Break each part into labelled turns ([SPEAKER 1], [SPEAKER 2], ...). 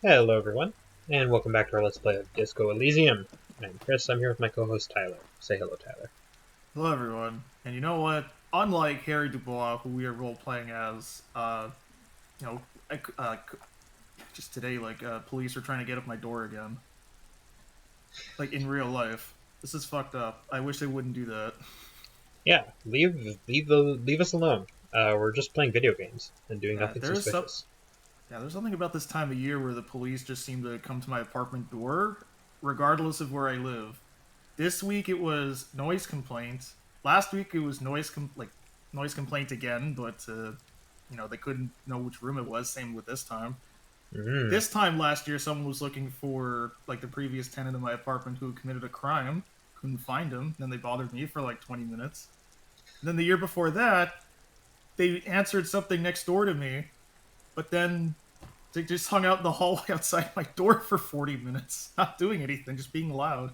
[SPEAKER 1] Hello everyone, and welcome back to our Let's Play of Disco Elysium. I'm Chris, I'm here with my co-host Tyler. Say hello, Tyler.
[SPEAKER 2] Hello, everyone. And you know what? Unlike Harry Dubois, who we are role playing as, you know, I, just today, police are trying to get up my door again, like in real life. This is fucked up. I wish they wouldn't do that.
[SPEAKER 1] Yeah, leave us alone. We're just playing video games and doing
[SPEAKER 2] Yeah,
[SPEAKER 1] nothing
[SPEAKER 2] there's some.
[SPEAKER 1] suspicious.
[SPEAKER 2] Yeah, there's something about this time of year where the police just seem to come to my apartment door, regardless of where I live. This week it was noise complaint. Last week it was noise complaint again, but they couldn't know which room it was. Same with this time.
[SPEAKER 1] Mm.
[SPEAKER 2] This time last year, someone was looking for like the previous tenant of my apartment who committed a crime. Couldn't find him. Then they bothered me for like 20 minutes. And then the year before that, they answered something next door to me, but then they just hung out in the hallway outside my door for 40 minutes, not doing anything, just being loud.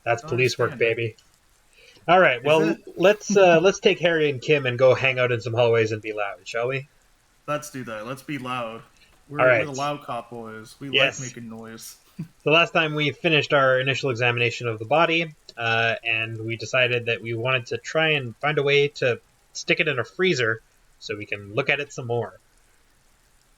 [SPEAKER 1] That's
[SPEAKER 2] Don't
[SPEAKER 1] police work,
[SPEAKER 2] understand it.
[SPEAKER 1] baby. All right,
[SPEAKER 2] Is
[SPEAKER 1] well
[SPEAKER 2] it?
[SPEAKER 1] let's take Harry and Kim and go hang out in some hallways and be loud, shall we?
[SPEAKER 2] Let's do that. Let's be loud.
[SPEAKER 1] All
[SPEAKER 2] We're
[SPEAKER 1] right.
[SPEAKER 2] the loud cop boys. We like
[SPEAKER 1] Yes.
[SPEAKER 2] making noise.
[SPEAKER 1] The last time we finished our initial examination of the body, and we decided that we wanted to try and find a way to stick it in a freezer so we can look at it some more.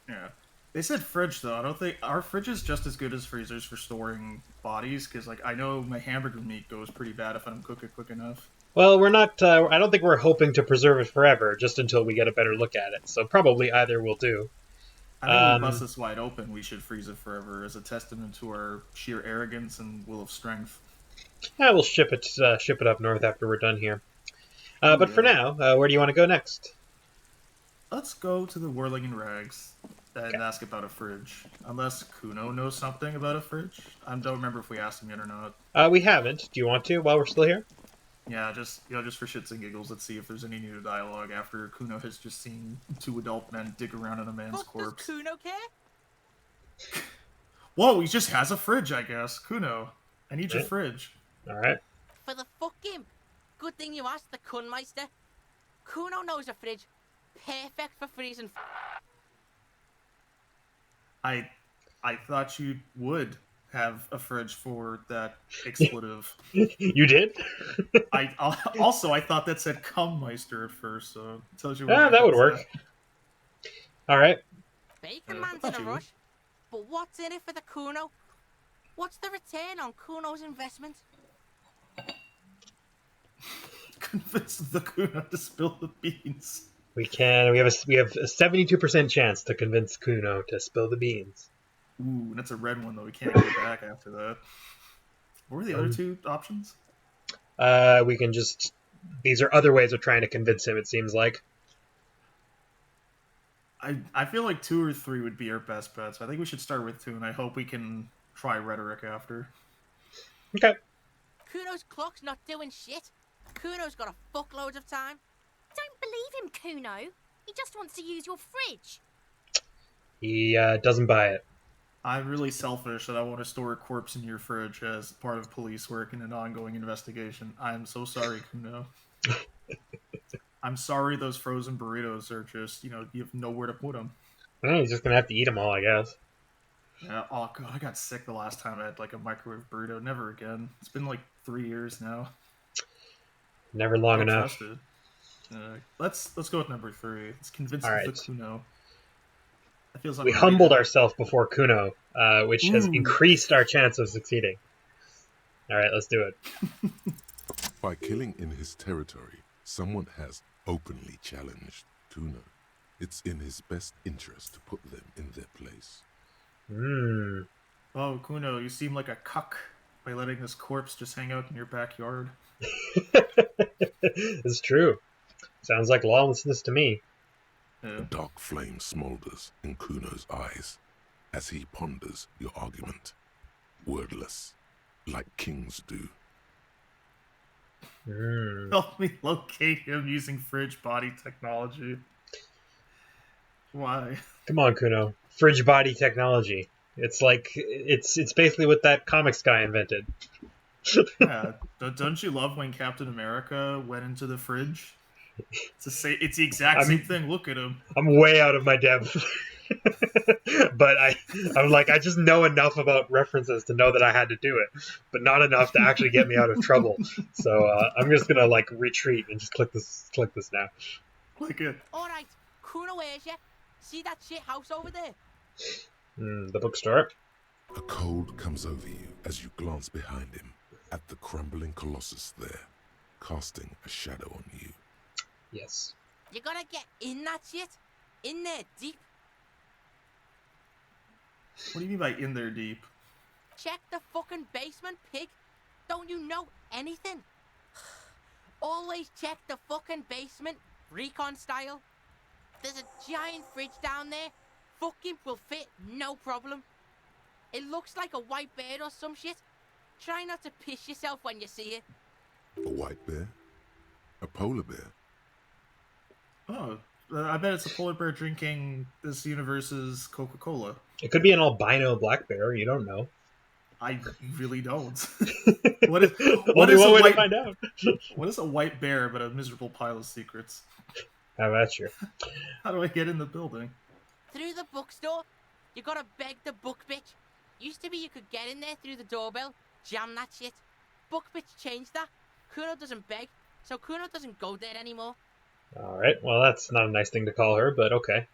[SPEAKER 2] Yeah. They said fridge though. I don't think our fridge is just as good as freezers for storing bodies. Because like I know my hamburger meat goes pretty bad if I don't cook it quick enough.
[SPEAKER 1] Well, we're not. I don't think we're hoping to preserve it forever, just until we get a better look at it. So probably either will do.
[SPEAKER 2] I think when we bust
[SPEAKER 1] Um,
[SPEAKER 2] this wide open, we should freeze it forever as a testament to our sheer arrogance and will of strength.
[SPEAKER 1] yeah, we'll ship it up north after we're done here.
[SPEAKER 2] Ooh
[SPEAKER 1] But for
[SPEAKER 2] yeah.
[SPEAKER 1] now, where do you want to go next?
[SPEAKER 2] Let's go to the Whirling in Rags
[SPEAKER 1] Okay.
[SPEAKER 2] and ask about a fridge. Unless Kuno knows something about a fridge. I don't remember if we asked him yet or not.
[SPEAKER 1] We haven't. Do you want to while we're still here?
[SPEAKER 2] Yeah, just for shits and giggles, let's see if there's any new dialogue after Kuno has just seen two adult men dig around in a man's
[SPEAKER 3] Fuck, does
[SPEAKER 2] corpse.
[SPEAKER 3] Kuno care?
[SPEAKER 2] Whoa, he just has a fridge, I guess. Kuno, I need your
[SPEAKER 1] Yeah.
[SPEAKER 2] fridge.
[SPEAKER 1] All right.
[SPEAKER 3] For the fuck him. Good thing you asked the Kunmeister. Kuno knows a fridge. Perfect for freezing.
[SPEAKER 2] I thought you would have a fridge for that expletive.
[SPEAKER 1] You did?
[SPEAKER 2] I also I thought that said Cummeister at first, so it tells you what
[SPEAKER 1] Ah,
[SPEAKER 2] my
[SPEAKER 1] that would
[SPEAKER 2] head's
[SPEAKER 1] work.
[SPEAKER 2] at.
[SPEAKER 1] All right.
[SPEAKER 3] Bacon
[SPEAKER 2] I
[SPEAKER 3] Man's in
[SPEAKER 2] thought
[SPEAKER 3] a
[SPEAKER 2] you would.
[SPEAKER 3] rush. But what's in it for the Kuno? What's the return on Kuno's investment?
[SPEAKER 2] Convince the Kuno to spill the beans.
[SPEAKER 1] We can. We have a 72% chance to convince Kuno to spill the beans.
[SPEAKER 2] Ooh, that's a red one though. We can't get it back after that. What were the other two options?
[SPEAKER 1] We can just. These are other ways of trying to convince him. It seems like.
[SPEAKER 2] I feel like 2 or 3 would be our best bets. I think we should start with 2, and I hope we can try rhetoric after.
[SPEAKER 1] Okay.
[SPEAKER 3] Kuno's clock's not doing shit. Kuno's got a fuckload of time.
[SPEAKER 4] Don't believe him, Kuno. He just wants to use your fridge.
[SPEAKER 1] He doesn't buy it.
[SPEAKER 2] I'm really selfish that I want to store a corpse in your fridge as part of police work in an ongoing investigation. I'm so sorry, Kuno. I'm sorry those frozen burritos are just, you have nowhere to put them.
[SPEAKER 1] Well, he's just gonna have to eat them all, I guess.
[SPEAKER 2] Yeah, oh god, I got sick the last time I had like a microwave burrito. Never again. It's been like 3 years now.
[SPEAKER 1] Never long
[SPEAKER 2] Don't
[SPEAKER 1] enough.
[SPEAKER 2] trust it. Let's go with number 3. Let's convince
[SPEAKER 1] All right.
[SPEAKER 2] the Kuno. That feels like
[SPEAKER 1] We humbled ourselves before Kuno, which has increased our chance of succeeding. All right, let's do it.
[SPEAKER 5] By killing in his territory, someone has openly challenged Kuno. It's in his best interest to put them in their place.
[SPEAKER 2] Oh, Kuno, you seem like a cuck by letting this corpse just hang out in your backyard.
[SPEAKER 1] It's true. Sounds like lawlessness to me.
[SPEAKER 2] Yeah.
[SPEAKER 5] A dark flame smolders in Kuno's eyes as he ponders your argument, wordless, like kings do.
[SPEAKER 2] Help me locate him using fridge body technology. Why?
[SPEAKER 1] Come on, Kuno. Fridge body technology. It's like it's basically what that comics guy invented.
[SPEAKER 2] Yeah, don't you love when Captain America went into the fridge? It's the exact same thing. Look at him.
[SPEAKER 1] I'm way out of my depth. But I'm like, I just know enough about references to know that I had to do it, but not enough to actually get me out of trouble. So I'm just gonna like retreat and just click this now.
[SPEAKER 2] Like it.
[SPEAKER 3] Alright, Kuno hears you. See that shit house over there?
[SPEAKER 1] The bookstore.
[SPEAKER 5] A cold comes over you as you glance behind him at the crumbling colossus there, casting a shadow on you.
[SPEAKER 1] Yes.
[SPEAKER 3] You gotta get in that shit. In there deep.
[SPEAKER 2] What do you mean by in there deep?
[SPEAKER 3] Check the fucking basement, pig. Don't you know anything? Always check the fucking basement, recon style. There's a giant fridge down there. Fucking will fit, no problem. It looks like a white bear or some shit. Try not to piss yourself when you see it.
[SPEAKER 5] A white bear? A polar bear?
[SPEAKER 2] Oh, I bet it's a polar bear drinking this universe's Coca-Cola.
[SPEAKER 1] It could be an albino black bear. You don't know.
[SPEAKER 2] I really don't.
[SPEAKER 1] What
[SPEAKER 2] is
[SPEAKER 1] Only one
[SPEAKER 2] a
[SPEAKER 1] way
[SPEAKER 2] white,
[SPEAKER 1] to find out.
[SPEAKER 2] What is a white bear but a miserable pile of secrets?
[SPEAKER 1] How about you?
[SPEAKER 2] How do I get in the building?
[SPEAKER 3] Through the bookstore, you gotta beg the book bitch. Used to be you could get in there through the doorbell, jam that shit. Book bitch changed that. Kuno doesn't beg, so Kuno doesn't go there anymore.
[SPEAKER 1] All right. Well, that's not a nice thing to call her, but okay.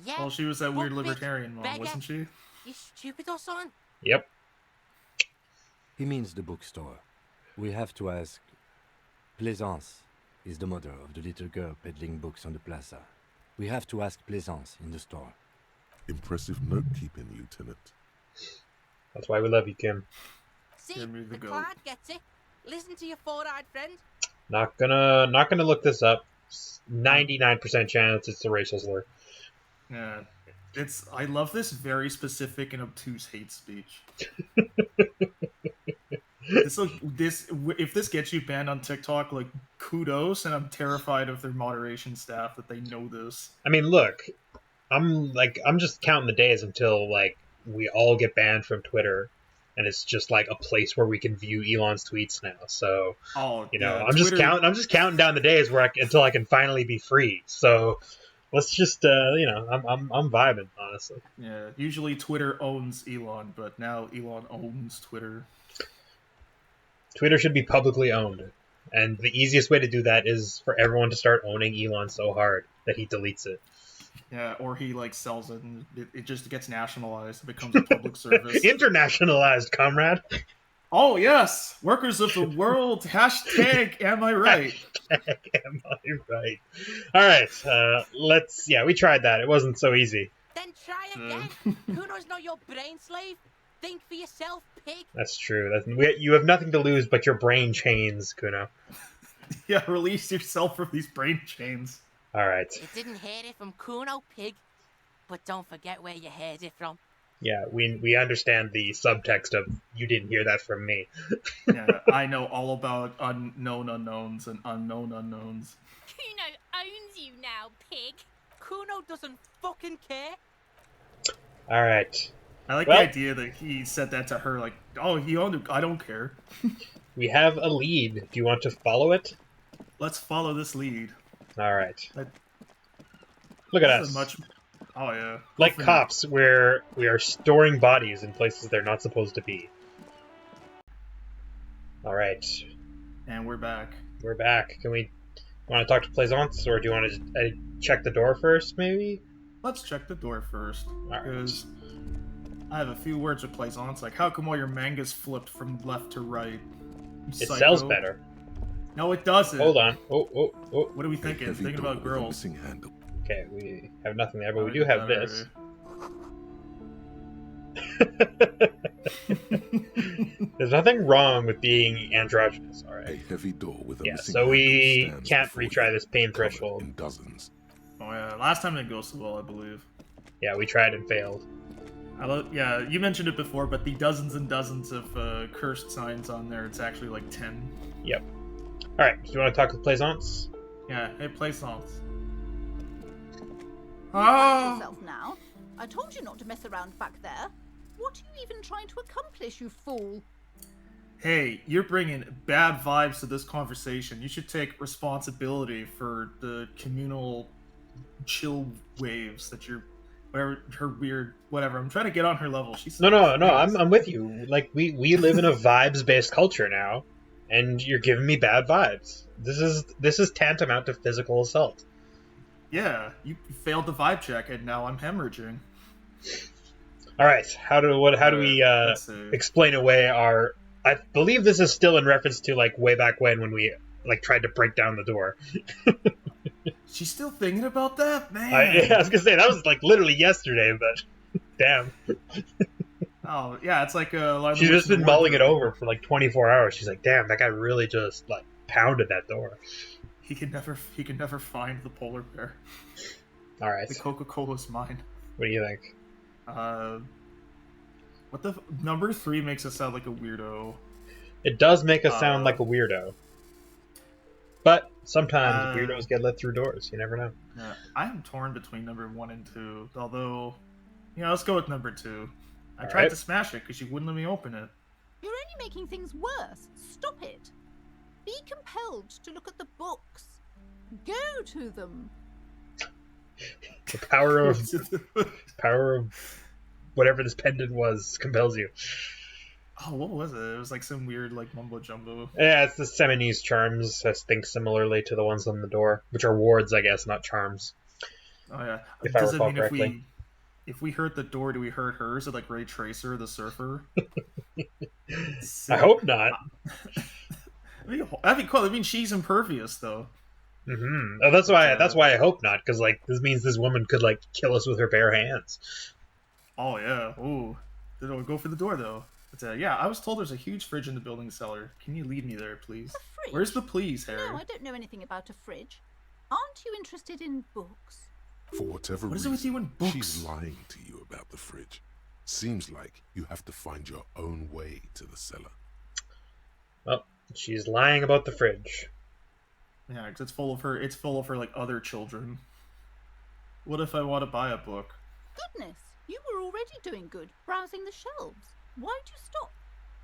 [SPEAKER 3] Yeah.
[SPEAKER 2] Well, she was that weird
[SPEAKER 3] book bitch,
[SPEAKER 2] libertarian mom,
[SPEAKER 3] beggar.
[SPEAKER 2] wasn't she?
[SPEAKER 3] You stupid or something?
[SPEAKER 1] Yep.
[SPEAKER 6] He means the bookstore. We have to ask. Plaisance is the mother of the little girl peddling books on the plaza. We have to ask Plaisance in the store.
[SPEAKER 5] Impressive note-keeping, Lieutenant.
[SPEAKER 1] That's why we love you, Kim.
[SPEAKER 3] See,
[SPEAKER 2] Give me the
[SPEAKER 3] the
[SPEAKER 2] goat.
[SPEAKER 3] cloud gets it. Listen to your four-eyed friend.
[SPEAKER 1] Not gonna look this up. 99% chance it's a racial slur.
[SPEAKER 2] Yeah. I love this very specific and obtuse hate speech. If this gets you banned on TikTok, like, kudos, and I'm terrified of their moderation staff that they know this.
[SPEAKER 1] I mean, look, I'm just counting the days until like we all get banned from Twitter, and it's just like a place where we can view Elon's tweets now. So
[SPEAKER 2] Yeah,
[SPEAKER 1] I'm just counting down the days until I can finally be free. So let's just I'm vibing, honestly.
[SPEAKER 2] Yeah, usually Twitter owns Elon, but now Elon owns Twitter.
[SPEAKER 1] Twitter should be publicly owned, and the easiest way to do that is for everyone to start owning Elon so hard that he deletes it.
[SPEAKER 2] Yeah, or he like sells it and it just gets nationalized. It becomes a public service.
[SPEAKER 1] Internationalized, comrade.
[SPEAKER 2] Oh yes, workers of the world. Hashtag am I right?
[SPEAKER 1] Am I right? All right, we tried that. It wasn't so easy.
[SPEAKER 3] Then try again. Kuno's not your brain slave. Think for yourself, pig.
[SPEAKER 1] That's true. You have nothing to lose but your brain chains, Kuno.
[SPEAKER 2] Yeah, release yourself from these brain chains.
[SPEAKER 1] All right.
[SPEAKER 3] You didn't hear it from Kuno, pig. But don't forget where you heard it from.
[SPEAKER 1] Yeah, we understand the subtext of you didn't hear that from me.
[SPEAKER 2] Yeah, I know all about unknown unknowns and unknown unknowns.
[SPEAKER 4] Kuno owns you now, pig.
[SPEAKER 3] Kuno doesn't fucking care.
[SPEAKER 1] All right.
[SPEAKER 2] I like the idea that he said that to her, like, oh, he owned it. I don't care.
[SPEAKER 1] We have a lead. Do you want to follow it?
[SPEAKER 2] Let's follow this lead.
[SPEAKER 1] All right. Look at us.
[SPEAKER 2] Oh, yeah.
[SPEAKER 1] Like cops, where we are storing bodies in places they're not supposed to be. All right.
[SPEAKER 2] And we're back.
[SPEAKER 1] We're back. Want to talk to Plaisance, or do you want to check the door first, maybe?
[SPEAKER 2] Let's check the door first.
[SPEAKER 1] All
[SPEAKER 2] Because I have a few words with Plaisance. Like, how come all your mangas flipped from left to right?
[SPEAKER 1] It sells better.
[SPEAKER 2] No, it doesn't.
[SPEAKER 1] Hold on. Oh.
[SPEAKER 2] What are we thinking? Thinking about girls.
[SPEAKER 1] Okay, we have nothing there, but we do have this. There's nothing wrong with being androgynous, all right?
[SPEAKER 5] A heavy door with a missing
[SPEAKER 1] so we
[SPEAKER 5] handle stands
[SPEAKER 1] can't
[SPEAKER 5] before
[SPEAKER 1] retry
[SPEAKER 5] you,
[SPEAKER 1] this pain
[SPEAKER 5] covered
[SPEAKER 1] threshold.
[SPEAKER 5] in dozens.
[SPEAKER 2] Oh, yeah. Last time it didn't go so well, I believe.
[SPEAKER 1] Yeah, we tried and failed.
[SPEAKER 2] Yeah, you mentioned it before, but the dozens and dozens of cursed signs on there, it's actually like 10.
[SPEAKER 1] Yep. All right, do you want to talk to Plaisance?
[SPEAKER 2] Yeah, hey, Plaisance.
[SPEAKER 7] Yourself now. I told you not to mess around back there. What are you even trying to accomplish, you fool?
[SPEAKER 2] Hey, you're bringing bad vibes to this conversation. You should take responsibility for the communal chill waves that you're whatever her weird whatever. I'm trying to get on her level. She's
[SPEAKER 1] No. I'm with you. Like we live in a vibes based culture now, and you're giving me bad vibes. This is tantamount to physical assault.
[SPEAKER 2] Yeah, you failed the vibe check, and now I'm hemorrhaging.
[SPEAKER 1] All right, how do we
[SPEAKER 2] Let's see.
[SPEAKER 1] explain away our? I believe this is still in reference to like way back when we like tried to break down the door.
[SPEAKER 2] She's still thinking about that, man.
[SPEAKER 1] I was gonna say that was like literally yesterday, but damn,
[SPEAKER 2] Oh yeah, it's like
[SPEAKER 1] she's just been mulling it over for like 24 hours. She's like, damn, that guy really just like pounded that door.
[SPEAKER 2] He can never find the polar bear.
[SPEAKER 1] All right,
[SPEAKER 2] The Coca-Cola's mine.
[SPEAKER 1] what do you think?
[SPEAKER 2] What the number 3 makes us sound like a weirdo.
[SPEAKER 1] It does make us sound like a weirdo, but sometimes weirdos get let through doors. You never know.
[SPEAKER 2] Yeah, I'm torn between number 1 and 2. Although, let's go with number 2. I tried to smash it because she wouldn't let me open it.
[SPEAKER 7] You're only making things worse. Stop it. Be compelled to look at the books. Go to them.
[SPEAKER 1] The power of whatever this pendant was compels you.
[SPEAKER 2] Oh, what was it? It was like some weird like mumbo jumbo.
[SPEAKER 1] Yeah, it's the Seminese charms. I think similarly to the ones on the door, which are wards, I guess, not charms.
[SPEAKER 2] Oh yeah.
[SPEAKER 1] If I recall correctly.
[SPEAKER 2] If we hurt the door, do we hurt her? Is it like Ray Tracer, the surfer?
[SPEAKER 1] I hope not.
[SPEAKER 2] That'd be cool. I mean, she's impervious, though.
[SPEAKER 1] Mm-hmm. Oh, that's why I hope not, because like this means this woman could like kill us with her bare hands.
[SPEAKER 2] Oh yeah. Ooh. Go for the door though. But, yeah, I was told there's a huge fridge in the building cellar. Can you lead me there, please?
[SPEAKER 7] A fridge?
[SPEAKER 2] Where's the please, Harry?
[SPEAKER 7] No, I don't know anything about a fridge. Aren't you interested in books?
[SPEAKER 5] For whatever
[SPEAKER 2] What is
[SPEAKER 5] reason,
[SPEAKER 2] it with you and books?
[SPEAKER 5] she's lying to you about the fridge. Seems like you have to find your own way to the cellar.
[SPEAKER 1] Well, she's lying about the fridge.
[SPEAKER 2] Yeah, because it's full of her like other children. What if I want to buy a book?
[SPEAKER 7] Goodness, you were already doing good, browsing the shelves. Why'd you stop?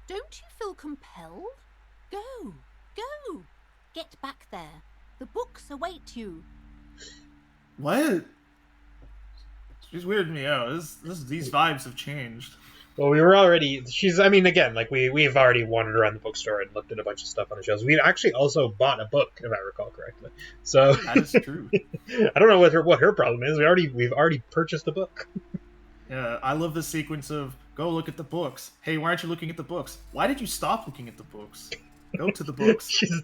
[SPEAKER 7] Don't you feel compelled? Go, go. Get back there. The books await you.
[SPEAKER 2] What? She's weirding me out. These vibes have changed.
[SPEAKER 1] Well, we were already. I mean, again, like we've already wandered around the bookstore and looked at a bunch of stuff on the shelves. We actually also bought a book, if I recall correctly. So
[SPEAKER 2] That is true.
[SPEAKER 1] I don't know what her problem is. We've already purchased a book.
[SPEAKER 2] Yeah, I love the sequence of go look at the books. Hey, why aren't you looking at the books? Why did you stop looking at the books? Go to the books.
[SPEAKER 1] She's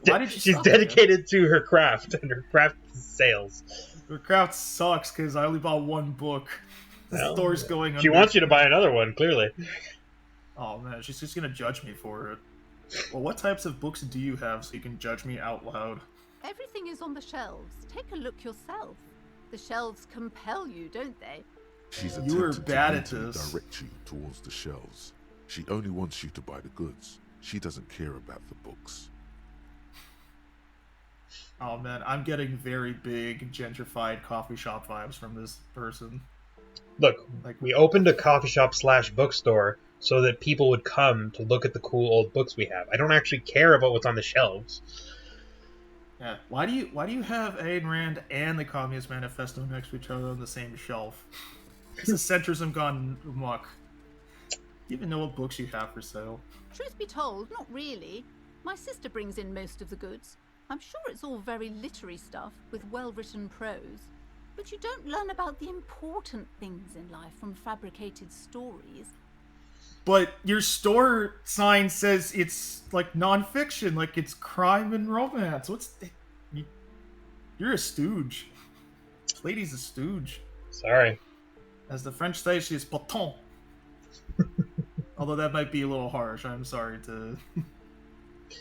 [SPEAKER 1] dedicated to her craft and her craft sales.
[SPEAKER 2] Her craft sucks because I only bought one book. The store's going.
[SPEAKER 1] She wants you to buy another one, clearly.
[SPEAKER 2] Oh man, she's just gonna judge me for it. Well, what types of books do you have so you can judge me out loud?
[SPEAKER 7] Everything is on the shelves. Take a look yourself. The shelves compel you, don't they?
[SPEAKER 5] She's
[SPEAKER 2] You were
[SPEAKER 5] attempted
[SPEAKER 2] bad
[SPEAKER 5] to
[SPEAKER 2] at
[SPEAKER 5] mentally
[SPEAKER 2] this.
[SPEAKER 5] direct you towards the shelves. She only wants you to buy the goods. She doesn't care about the books.
[SPEAKER 2] Oh man, I'm getting very big gentrified coffee shop vibes from this person.
[SPEAKER 1] Look, we opened a coffee shop / bookstore so that people would come to look at the cool old books we have. I don't actually care about what's on the shelves.
[SPEAKER 2] Yeah, why do you have Ayn Rand and the Communist Manifesto next to each other on the same shelf? This is centrism gone amok. Do you even know what books you have for sale?
[SPEAKER 7] Truth be told, not really. My sister brings in most of the goods. I'm sure it's all very literary stuff with well-written prose. But you don't learn about the important things in life from fabricated stories.
[SPEAKER 2] But your store sign says it's like non-fiction, like it's crime and romance. You're a stooge. This lady's a stooge.
[SPEAKER 1] Sorry.
[SPEAKER 2] As the French say, she is potent. Although that might be a little harsh. I'm sorry to...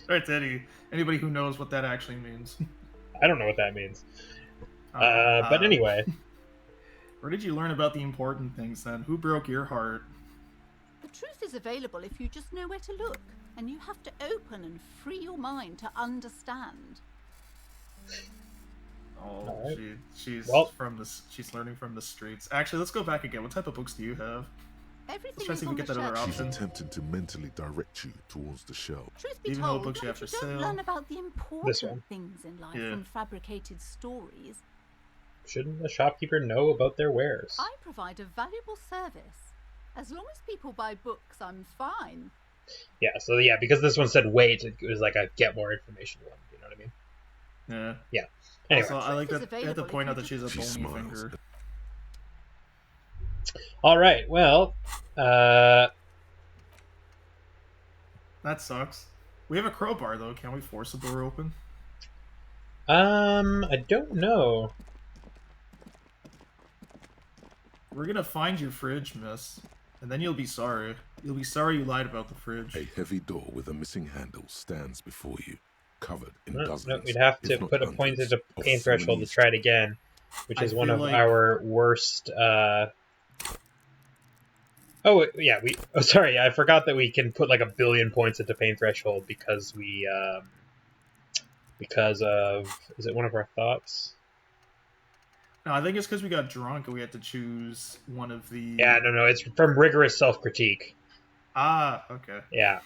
[SPEAKER 2] Alright, Teddy. Anybody who knows what that actually means.
[SPEAKER 1] I don't know what that means. But anyway.
[SPEAKER 2] Where did you learn about the important things then? Who broke your heart?
[SPEAKER 7] The truth is available if you just know where to look. And you have to open and free your mind to understand.
[SPEAKER 2] Oh,
[SPEAKER 1] Right.
[SPEAKER 2] she's learning from the streets. Actually, let's go back again. What type of books do you have?
[SPEAKER 7] Everything
[SPEAKER 2] Let's try to
[SPEAKER 7] is
[SPEAKER 2] see if
[SPEAKER 7] on
[SPEAKER 2] we
[SPEAKER 7] the
[SPEAKER 2] get that other
[SPEAKER 7] shelf.
[SPEAKER 5] She's
[SPEAKER 2] option.
[SPEAKER 5] attempting to mentally direct you towards the shelves.
[SPEAKER 7] Truth be
[SPEAKER 2] Even know
[SPEAKER 7] told,
[SPEAKER 2] what books you have
[SPEAKER 7] you
[SPEAKER 2] for
[SPEAKER 7] don't
[SPEAKER 2] sale.
[SPEAKER 7] learn about the
[SPEAKER 1] one.
[SPEAKER 7] important things in life
[SPEAKER 2] Yeah.
[SPEAKER 7] from fabricated stories.
[SPEAKER 1] shouldn't the shopkeeper know about their wares?
[SPEAKER 7] I provide a valuable service. As long as people buy books, I'm fine.
[SPEAKER 1] Yeah, so yeah, because this one said wait, it was like a get more information one. You know what I mean?
[SPEAKER 2] Yeah.
[SPEAKER 1] Yeah. Anyway.
[SPEAKER 2] Also, I like
[SPEAKER 7] Truth
[SPEAKER 2] that
[SPEAKER 7] is
[SPEAKER 2] they had to
[SPEAKER 7] available
[SPEAKER 2] point
[SPEAKER 7] if
[SPEAKER 2] out
[SPEAKER 7] you
[SPEAKER 2] that she's a
[SPEAKER 5] She
[SPEAKER 2] bony
[SPEAKER 5] smiles.
[SPEAKER 2] finger.
[SPEAKER 1] All right. Well,
[SPEAKER 2] That sucks. We have a crowbar though. Can we force the door open?
[SPEAKER 1] I don't know.
[SPEAKER 2] We're gonna find your fridge, miss. And then you'll be sorry. You'll be sorry you lied about the fridge.
[SPEAKER 5] A heavy door with a missing handle stands before you, covered in dozens.
[SPEAKER 1] No, we'd have to
[SPEAKER 5] if not
[SPEAKER 1] put a point
[SPEAKER 5] hundreds,
[SPEAKER 1] into
[SPEAKER 5] of
[SPEAKER 1] pain threshold to
[SPEAKER 5] Simonese
[SPEAKER 1] try it again, which
[SPEAKER 2] I
[SPEAKER 1] is one
[SPEAKER 2] feel
[SPEAKER 1] of
[SPEAKER 2] like-
[SPEAKER 1] our worst. Oh yeah, we. Oh, sorry, I forgot that we can put like 1 billion points into pain threshold because we. Because of, is it one of our thoughts?
[SPEAKER 2] No, I think it's because we got drunk and we had to choose one of the.
[SPEAKER 1] Yeah, no, it's from rigorous self-critique.
[SPEAKER 2] Ah, okay.
[SPEAKER 1] Yeah.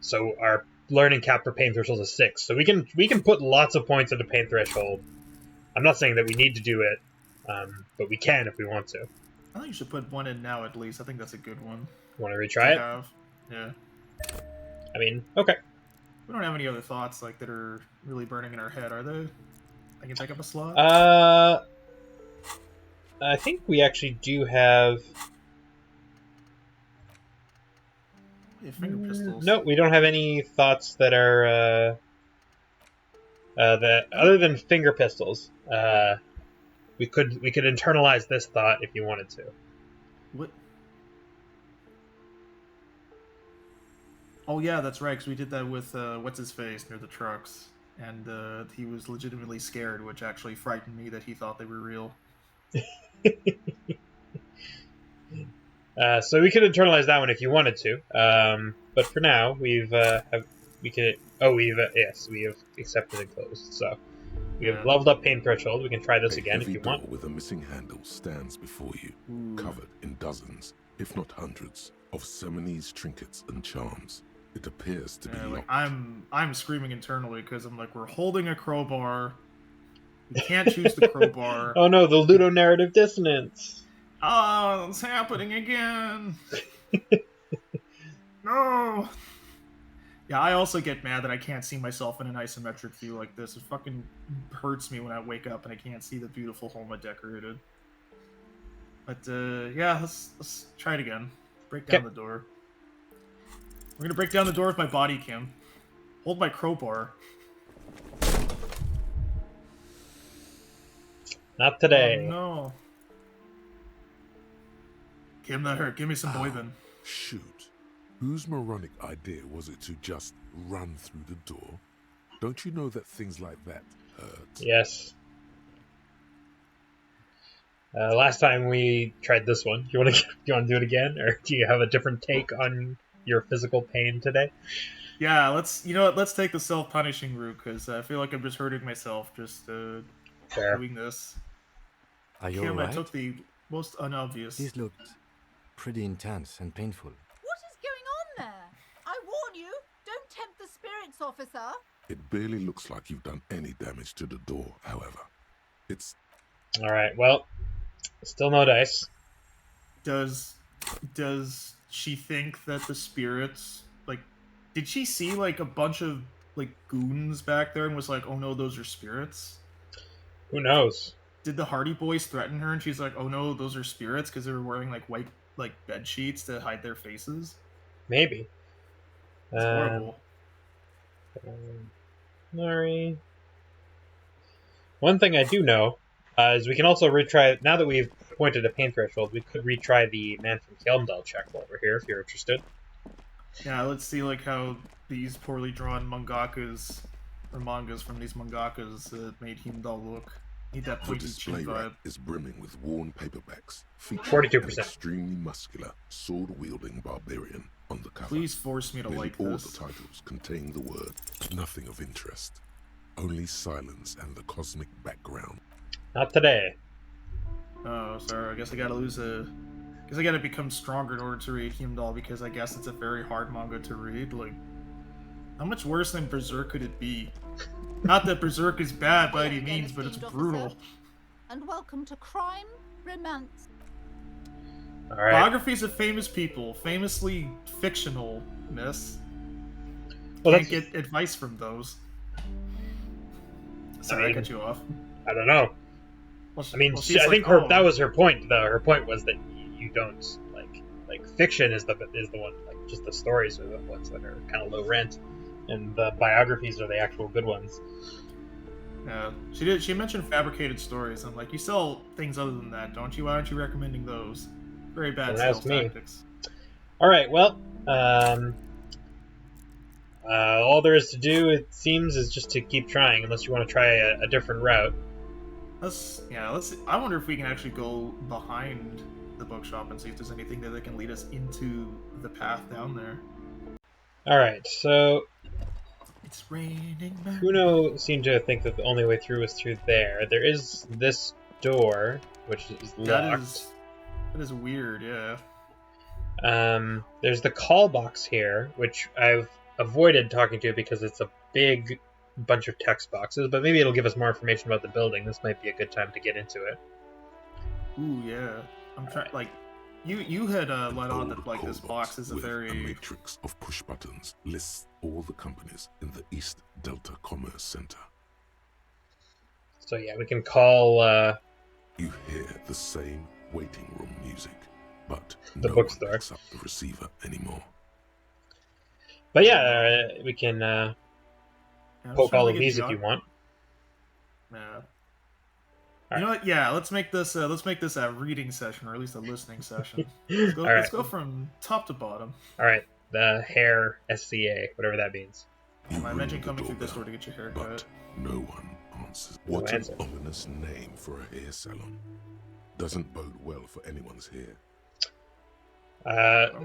[SPEAKER 1] So our learning cap for pain threshold is 6. So we can put lots of points into pain threshold. I'm not saying that we need to do it, but we can if we want to.
[SPEAKER 2] I think you should put one in now at least. I think that's a good one.
[SPEAKER 1] Want to
[SPEAKER 2] to
[SPEAKER 1] retry it?
[SPEAKER 2] have. Yeah.
[SPEAKER 1] I mean, okay.
[SPEAKER 2] We don't have any other thoughts like that are really burning in our head, are they? I can take up a slot.
[SPEAKER 1] I think we actually do have.
[SPEAKER 2] Yeah, finger pistols.
[SPEAKER 1] No, we don't have any thoughts that are that other than finger pistols. We could internalize this thought if you wanted to.
[SPEAKER 2] What? Oh yeah, that's right. Because we did that with what's his face near the trucks, and he was legitimately scared, which actually frightened me that he thought they were real.
[SPEAKER 1] So we could internalize that one if you wanted to. But for now, we've accepted and closed. So we have leveled up pain threshold. We can try this
[SPEAKER 5] A
[SPEAKER 1] again if
[SPEAKER 5] heavy
[SPEAKER 1] you
[SPEAKER 5] door
[SPEAKER 1] want.
[SPEAKER 5] with a missing handle stands before you,
[SPEAKER 2] Ooh.
[SPEAKER 5] covered in dozens, if not hundreds, of Simonese trinkets and charms. It appears to be
[SPEAKER 2] Yeah, like
[SPEAKER 5] locked.
[SPEAKER 2] I'm screaming internally because I'm like, we're holding a crowbar. We can't choose the crowbar.
[SPEAKER 1] Oh no, the ludonarrative dissonance.
[SPEAKER 2] Oh, it's happening again. No. Yeah, I also get mad that I can't see myself in an isometric view like this. It fucking hurts me when I wake up and I can't see the beautiful home I decorated. But yeah, let's try it again. Break down the door. We're gonna break down the door with my body, Kim. Hold my crowbar.
[SPEAKER 1] Not today.
[SPEAKER 2] Oh, no. Kim, that hurt. Give me some boyden.
[SPEAKER 5] Shoot. Whose moronic idea was it to just run through the door? Don't you know that things like that hurt?
[SPEAKER 1] Yes. Last time we tried this one. You want to do it again, or do you have a different take on your physical pain today?
[SPEAKER 2] Yeah, let's take the self-punishing route, because I feel like I'm just hurting myself just
[SPEAKER 1] Fair.
[SPEAKER 2] doing this.
[SPEAKER 6] Are you
[SPEAKER 2] Kim, I
[SPEAKER 6] alright?
[SPEAKER 2] took the most unobvious.
[SPEAKER 6] These looked pretty intense and painful.
[SPEAKER 7] What is going on there? I warn you, don't tempt the spirits, officer.
[SPEAKER 5] It barely looks like you've done any damage to the door, however. It's
[SPEAKER 1] All right. Well, still no dice.
[SPEAKER 2] Does she think that the spirits, like, did she see like a bunch of like goons back there and was like, oh no, those are spirits?
[SPEAKER 1] Who knows?
[SPEAKER 2] Did the Hardy Boys threaten her and she's like, oh no, those are spirits, because they were wearing like white like bed sheets to hide their faces?
[SPEAKER 1] Maybe.
[SPEAKER 2] It's horrible.
[SPEAKER 1] Sorry. One thing I do know is we can also retry. Now that we've pointed a pain threshold, we could retry the Man from Kelmdal check while we're here, if you're interested.
[SPEAKER 2] Yeah, let's see like how these poorly drawn mangakas or mangas from these mangakas made Heimdall look. Need that
[SPEAKER 5] the
[SPEAKER 2] pointy
[SPEAKER 5] display
[SPEAKER 2] chin
[SPEAKER 5] rack
[SPEAKER 2] vibe.
[SPEAKER 5] is brimming with worn paperbacks, featuring
[SPEAKER 1] 42%.
[SPEAKER 5] an extremely muscular, sword-wielding barbarian on the cover.
[SPEAKER 2] Please force me to
[SPEAKER 5] Nearly
[SPEAKER 2] like
[SPEAKER 5] all
[SPEAKER 2] this.
[SPEAKER 5] the titles contain the word nothing of interest, only silence and the cosmic background.
[SPEAKER 1] Not today.
[SPEAKER 2] Oh, sorry. I guess I gotta Guess I gotta become stronger in order to read Heimdall, because I guess it's a very hard manga to read. Like, how much worse than Berserk could it be? Not that Berserk is bad by any means, but it's brutal.
[SPEAKER 7] and welcome to crime, romance.
[SPEAKER 1] All right.
[SPEAKER 2] Biographies of famous people, famously fictional, miss.
[SPEAKER 1] Well,
[SPEAKER 2] Can't
[SPEAKER 1] that's,
[SPEAKER 2] get advice from those. Sorry,
[SPEAKER 1] mean,
[SPEAKER 2] I cut you off.
[SPEAKER 1] I don't know.
[SPEAKER 2] Well,
[SPEAKER 1] I mean,
[SPEAKER 2] she's
[SPEAKER 1] I think
[SPEAKER 2] like,
[SPEAKER 1] that was her point. Though her point was that you don't like fiction is the one, like just the stories are the ones that are kind of low rent, and the biographies are the actual good ones.
[SPEAKER 2] Yeah, she did. She mentioned fabricated stories. I'm like, you sell things other than that, don't you? Why aren't you recommending those? Very bad
[SPEAKER 1] Don't
[SPEAKER 2] sales
[SPEAKER 1] ask me.
[SPEAKER 2] tactics.
[SPEAKER 1] All right. Well, all there is to do, it seems, is just to keep trying, unless you want to try a different route.
[SPEAKER 2] Let's. I wonder if we can actually go behind the bookshop and see if there's anything that can lead us into the path down there.
[SPEAKER 1] All right. So
[SPEAKER 2] It's raining men.
[SPEAKER 1] Kuno seemed to think that the only way through was through there. There is this door, which is locked.
[SPEAKER 2] That is weird. Yeah.
[SPEAKER 1] There's the call box here, which I've avoided talking to because it's a big bunch of text boxes, but maybe it'll give us more information about the building. This might be a good time to get into it.
[SPEAKER 2] Ooh, yeah. I'm trying. Like, you had let on that like this box is a
[SPEAKER 5] with
[SPEAKER 2] very
[SPEAKER 5] a matrix of push buttons lists all the companies in the East Delta Commerce Center.
[SPEAKER 1] So yeah, we can call
[SPEAKER 5] You hear the same waiting room music, but
[SPEAKER 1] the
[SPEAKER 5] no
[SPEAKER 1] bookstore.
[SPEAKER 5] one picks up the receiver anymore.
[SPEAKER 1] But yeah, we can
[SPEAKER 2] I'm
[SPEAKER 1] poke
[SPEAKER 2] trying
[SPEAKER 1] all
[SPEAKER 2] to
[SPEAKER 1] of
[SPEAKER 2] get
[SPEAKER 1] these if you want.
[SPEAKER 2] Yeah.
[SPEAKER 1] All
[SPEAKER 2] You know what? Yeah, let's make this a reading session, or at least a listening session.
[SPEAKER 1] All right.
[SPEAKER 2] Let's go from top to bottom.
[SPEAKER 1] All right, the hair SCA, whatever that means.
[SPEAKER 5] You
[SPEAKER 2] I
[SPEAKER 5] ring
[SPEAKER 2] imagine
[SPEAKER 5] the
[SPEAKER 2] coming through this
[SPEAKER 5] doorbell,
[SPEAKER 2] door to get your hair
[SPEAKER 5] but
[SPEAKER 2] cut.
[SPEAKER 5] no one answers.
[SPEAKER 1] No
[SPEAKER 5] What
[SPEAKER 1] answer.
[SPEAKER 5] an ominous name for a hair salon. Doesn't bode well for anyone's hair.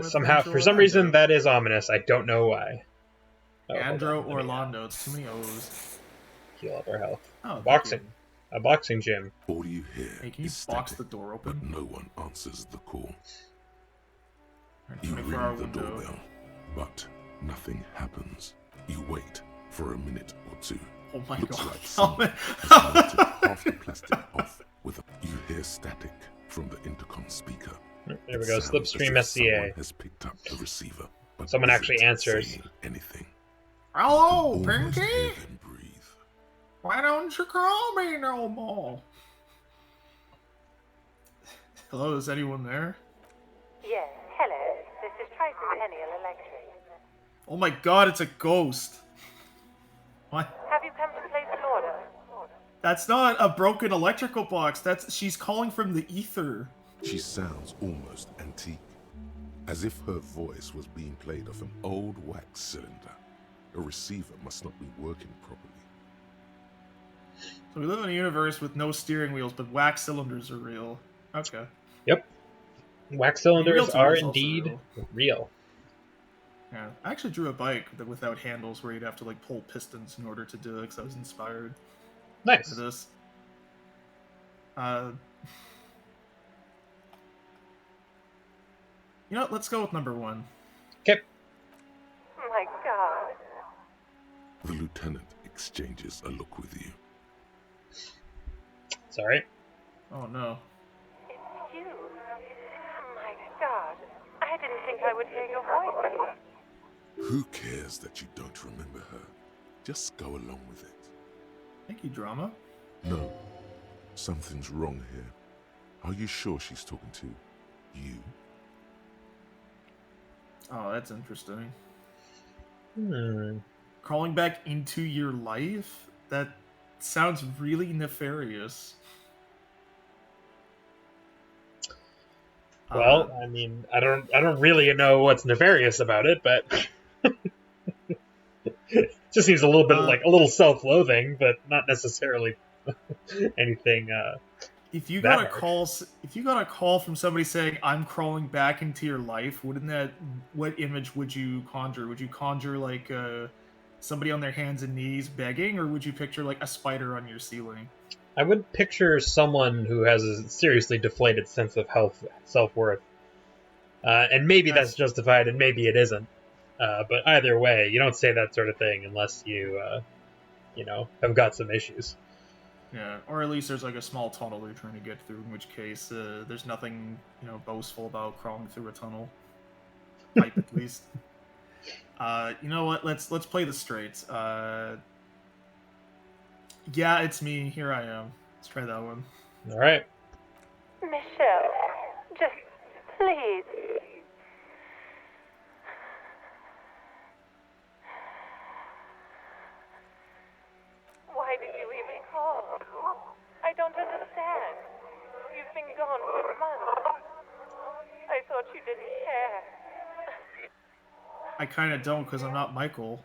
[SPEAKER 1] Somehow, for some reason, that is ominous. I don't know why. Oh, hold
[SPEAKER 2] Andro
[SPEAKER 1] on, let me,
[SPEAKER 2] Orlando. It's too many O's.
[SPEAKER 1] heal up our health.
[SPEAKER 2] Oh,
[SPEAKER 1] Boxing. A boxing gym.
[SPEAKER 5] All you hear
[SPEAKER 2] Hey, can you
[SPEAKER 5] is
[SPEAKER 2] box
[SPEAKER 5] static,
[SPEAKER 2] the door
[SPEAKER 5] but
[SPEAKER 2] open?
[SPEAKER 5] no one answers the call.
[SPEAKER 2] Alright,
[SPEAKER 5] You
[SPEAKER 2] 24-hour
[SPEAKER 5] ring the
[SPEAKER 2] window.
[SPEAKER 5] doorbell, but nothing happens. You wait for a minute or two.
[SPEAKER 2] Oh my
[SPEAKER 5] Looks
[SPEAKER 2] god.
[SPEAKER 5] like someone has melted half the plastic off with a... You hear static from the intercom speaker.
[SPEAKER 1] There we
[SPEAKER 5] It
[SPEAKER 1] go.
[SPEAKER 5] sounds
[SPEAKER 1] Slipstream
[SPEAKER 5] as if
[SPEAKER 1] SCA.
[SPEAKER 5] Someone has picked up the receiver, but
[SPEAKER 1] Someone
[SPEAKER 5] isn't
[SPEAKER 1] actually answers.
[SPEAKER 5] saying anything.
[SPEAKER 2] Hello,
[SPEAKER 5] You can almost
[SPEAKER 2] Pinky!
[SPEAKER 5] hear them breathe.
[SPEAKER 2] Why don't you call me no more? Hello, is anyone there?
[SPEAKER 8] Yes, hello. This is Tricentennial Electric.
[SPEAKER 2] Oh my god, it's a ghost. What?
[SPEAKER 8] Have you come to place an order?
[SPEAKER 2] That's not a broken electrical box. She's calling from the ether.
[SPEAKER 5] She sounds almost antique, as if her voice was being played off an old wax cylinder. A receiver must not be working properly.
[SPEAKER 2] So we live in a universe with no steering wheels, but wax cylinders are real. Okay.
[SPEAKER 1] Yep. Wax cylinders
[SPEAKER 2] Realty
[SPEAKER 1] are
[SPEAKER 2] is also
[SPEAKER 1] indeed real.
[SPEAKER 2] Yeah, I actually drew a bike without handles where you'd have to like pull pistons in order to do it because I was inspired
[SPEAKER 1] Nice.
[SPEAKER 2] for this. You know what? Let's go with number one.
[SPEAKER 1] Okay.
[SPEAKER 8] Oh my god.
[SPEAKER 5] The lieutenant exchanges a look with you.
[SPEAKER 1] Sorry.
[SPEAKER 2] Oh no.
[SPEAKER 8] It's you. Oh my god. I didn't think I would hear your voice.
[SPEAKER 5] Who cares that you don't remember her? Just go along with it.
[SPEAKER 2] Thank you, drama.
[SPEAKER 5] No, something's wrong here. Are you sure she's talking to you?
[SPEAKER 2] Oh, that's interesting.
[SPEAKER 1] Hmm.
[SPEAKER 2] Crawling back into your life? That sounds really nefarious.
[SPEAKER 1] Well, I mean, I don't really know what's nefarious about it, but it just seems a little bit like a little self-loathing, but not necessarily anything.
[SPEAKER 2] If you
[SPEAKER 1] that
[SPEAKER 2] got a call from somebody saying I'm crawling back into your life, what image would you conjure? Would you conjure like somebody on their hands and knees begging, or would you picture like a spider on your ceiling?
[SPEAKER 1] I would picture someone who has a seriously deflated sense of self-worth, and maybe that's justified, and maybe it isn't. But either way, you don't say that sort of thing unless you, have got some issues.
[SPEAKER 2] Yeah, or at least there's like a small tunnel they're trying to get through, in which case there's nothing, boastful about crawling through a tunnel. Pipe, at least. You know what? Let's play the straight. Yeah, it's me. Here I am. Let's try that one.
[SPEAKER 1] All right.
[SPEAKER 8] Michelle, just please. Why did you even call? I don't understand. You've been gone for months. I thought you didn't care.
[SPEAKER 2] I kind of don't, because I'm not Michael.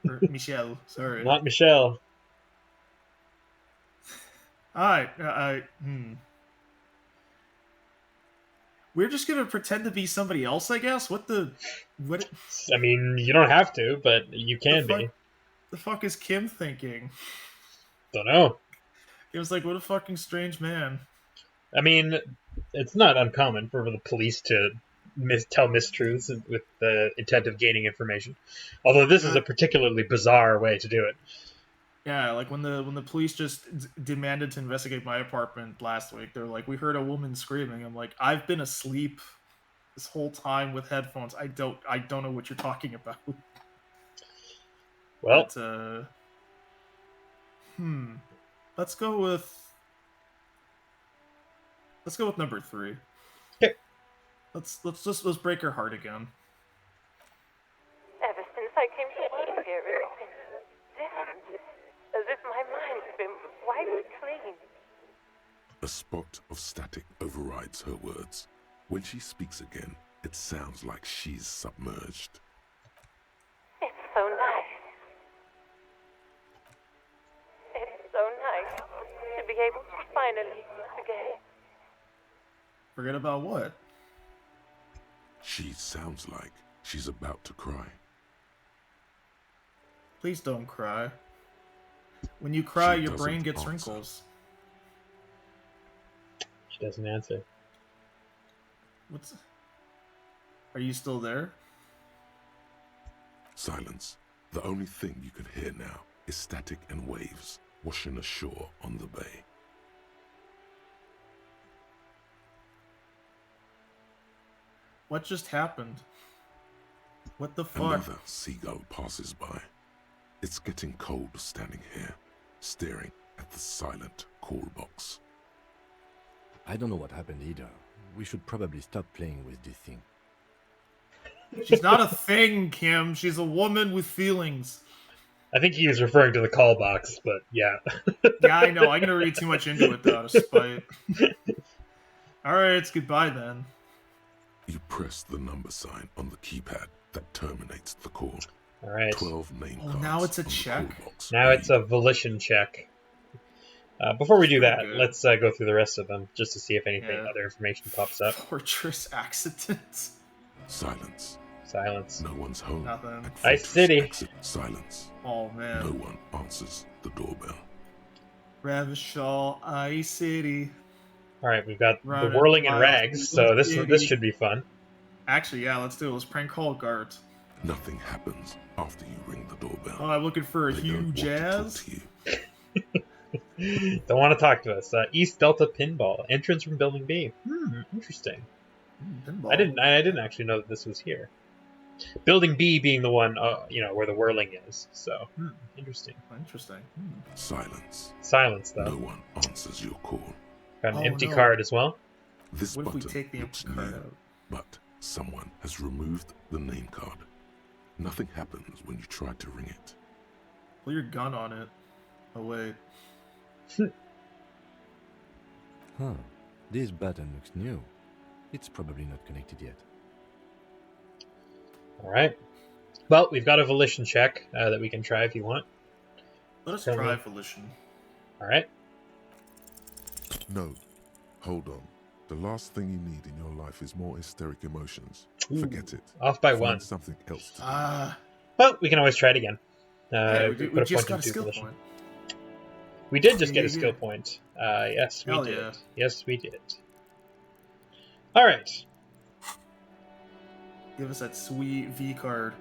[SPEAKER 2] Or Michelle, sorry.
[SPEAKER 1] Not Michelle.
[SPEAKER 2] Alright, We're just gonna pretend to be somebody else, I guess? What?
[SPEAKER 1] I mean, you don't have to, but you can be.
[SPEAKER 2] The fuck is Kim thinking?
[SPEAKER 1] Don't know.
[SPEAKER 2] It was like, what a fucking strange man.
[SPEAKER 1] I mean, it's not uncommon for the police to tell mistruths with the intent of gaining information. Although this is a particularly bizarre way to do it.
[SPEAKER 2] Yeah, like when the police just demanded to investigate my apartment last week, they're like, we heard a woman screaming. I'm like, I've been asleep this whole time with headphones. I don't know what you're talking about.
[SPEAKER 1] Well,
[SPEAKER 2] but, let's go with number 3.
[SPEAKER 1] Okay.
[SPEAKER 2] Let's break her heart again.
[SPEAKER 8] Ever since I came to work here, it's been different. As if my mind's been wiped clean.
[SPEAKER 5] A spot of static overrides her words. When she speaks again, it sounds like she's submerged.
[SPEAKER 8] It's so nice. It's so nice to be able to finally forget.
[SPEAKER 2] Forget about what?
[SPEAKER 5] She sounds like she's about to cry.
[SPEAKER 2] Please don't cry. When you cry,
[SPEAKER 5] She
[SPEAKER 2] your brain
[SPEAKER 5] doesn't
[SPEAKER 2] gets
[SPEAKER 5] answer.
[SPEAKER 2] wrinkles.
[SPEAKER 1] she doesn't answer.
[SPEAKER 2] Are you still there?
[SPEAKER 5] Silence. The only thing you can hear now is static and waves washing ashore on the bay.
[SPEAKER 2] What just happened? What the fuck?
[SPEAKER 5] Another seagull passes by. It's getting cold standing here, staring at the silent call box.
[SPEAKER 6] I don't know what happened either. We should probably stop playing with this thing.
[SPEAKER 2] She's not a thing, Kim. She's a woman with feelings.
[SPEAKER 1] I think he was referring to the call box, but yeah.
[SPEAKER 2] Yeah, I know. I'm gonna read too much into it, though, out of spite. Alright, it's goodbye then.
[SPEAKER 5] You press the number sign on the keypad that terminates the call.
[SPEAKER 1] All right.
[SPEAKER 5] 12 name
[SPEAKER 2] Oh,
[SPEAKER 5] cards.
[SPEAKER 2] now it's a
[SPEAKER 5] on the
[SPEAKER 2] check?
[SPEAKER 5] call box
[SPEAKER 1] Now it's a volition check. Before we do that,
[SPEAKER 2] Pretty good.
[SPEAKER 1] let's go through the rest of them just to see if anything
[SPEAKER 2] Yeah.
[SPEAKER 1] other information pops up.
[SPEAKER 2] Fortress accident.
[SPEAKER 5] Silence.
[SPEAKER 1] Silence.
[SPEAKER 5] No one's home.
[SPEAKER 2] Nothing.
[SPEAKER 5] At
[SPEAKER 1] Ice
[SPEAKER 5] Fortress
[SPEAKER 1] City.
[SPEAKER 5] Exit. Silence.
[SPEAKER 2] Oh, man.
[SPEAKER 5] No one answers the doorbell.
[SPEAKER 2] Revachol, Ice City.
[SPEAKER 1] All right, we've got
[SPEAKER 2] Running
[SPEAKER 1] the whirling in
[SPEAKER 2] wild
[SPEAKER 1] rags,
[SPEAKER 2] through
[SPEAKER 1] so
[SPEAKER 2] the
[SPEAKER 1] this
[SPEAKER 2] city.
[SPEAKER 1] should be fun.
[SPEAKER 2] Actually, yeah, let's do it. Let's prank call Gart.
[SPEAKER 5] Nothing happens after you ring the doorbell.
[SPEAKER 2] Oh, I'm looking for a
[SPEAKER 5] They don't want
[SPEAKER 2] huge
[SPEAKER 5] to talk
[SPEAKER 2] jazz.
[SPEAKER 5] to you.
[SPEAKER 1] Don't want to talk to us. East Delta Pinball entrance from Building B. Interesting.
[SPEAKER 2] Pinball.
[SPEAKER 1] I didn't actually know that this was here. Building B being the one, where the whirling is. So interesting.
[SPEAKER 2] Interesting.
[SPEAKER 5] Silence.
[SPEAKER 1] Silence
[SPEAKER 5] No
[SPEAKER 1] though.
[SPEAKER 5] one answers your call.
[SPEAKER 1] Got an
[SPEAKER 2] Oh,
[SPEAKER 1] empty
[SPEAKER 2] no.
[SPEAKER 1] card as well.
[SPEAKER 5] This
[SPEAKER 2] What if we
[SPEAKER 5] button
[SPEAKER 2] take the
[SPEAKER 5] looks
[SPEAKER 2] empty card
[SPEAKER 5] new,
[SPEAKER 2] out?
[SPEAKER 5] but someone has removed the name card. Nothing happens when you try to ring it.
[SPEAKER 2] Pull your gun on it. Oh, wait.
[SPEAKER 6] Huh. This button looks new. It's probably not connected yet.
[SPEAKER 1] All right. Well, we've got a volition check that we can try if you want.
[SPEAKER 2] Let us
[SPEAKER 1] Tell
[SPEAKER 2] try
[SPEAKER 1] me.
[SPEAKER 2] Volition.
[SPEAKER 1] All right.
[SPEAKER 5] No. Hold on. The last thing you need in your life is more hysteric emotions.
[SPEAKER 1] Ooh,
[SPEAKER 5] Forget it.
[SPEAKER 1] Off by
[SPEAKER 5] Find
[SPEAKER 1] one.
[SPEAKER 5] something else to do.
[SPEAKER 1] Well, we can always try it again.
[SPEAKER 2] Yeah,
[SPEAKER 1] We
[SPEAKER 2] we
[SPEAKER 1] put
[SPEAKER 2] just
[SPEAKER 1] point
[SPEAKER 2] got a
[SPEAKER 1] into
[SPEAKER 2] skill
[SPEAKER 1] volition.
[SPEAKER 2] point.
[SPEAKER 1] We did just get a
[SPEAKER 2] Yeah.
[SPEAKER 1] skill point. Yes, we
[SPEAKER 2] Hell
[SPEAKER 1] did.
[SPEAKER 2] yeah.
[SPEAKER 1] Yes, we did. All right.
[SPEAKER 2] Give us that sweet V card.